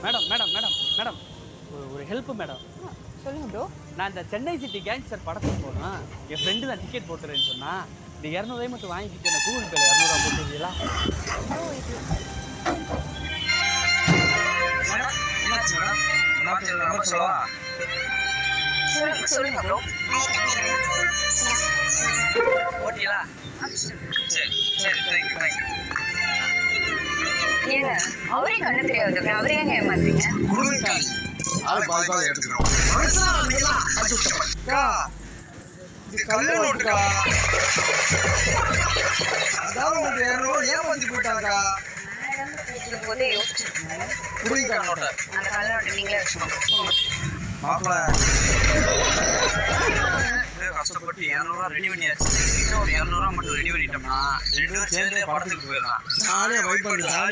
Madam madam madam madam ஒரு help madam. சொல்லுங்க bro. நான் இந்த சென்னை சிட்டி கேங்ஸ்டர் படத்துக்கு போனேன். என் ஃப்ரெண்டு தான் டிக்கெட் போட்டுறேன்னு சொன்னா. இந்த 200 மட்டும் வாங்கிக்கிட்டு எனக்கு கூகுள் பேல 200 போட்டுருவீங்களா? சொல்லுங்க ப்ரோ. ஓட்டியா? சரி சரி தேங்க்யூ. ஏங்க அவரே கண்ணு தெரியாது, அவரே ஏங்க ஏமாத்துறீங்க? ஆளு பாதி எடுத்துக்கிறோம். இது கல்லு நோட்டுக்கா. அதான் உங்களுக்கு 200 ஏமாத்தி போயிட்டாக்கா. போதே யோசிச்சிருக்கேன். புரியுங்க நோட்டை. அந்த கல்லு நோட்டு நீங்களே வச்சுக்கோங்க. மாப்பிள கஷ்டப்பட்டு 200 ரெடி பண்ணியாச்சு. ஒரு 200 மட்டும் ரெடி பண்ணிட்டோம்னா 2 பேரும் சேர்ந்தே படத்துக்கு போயிடலாம். ஜாலியா வைப் பண்ணலாம்.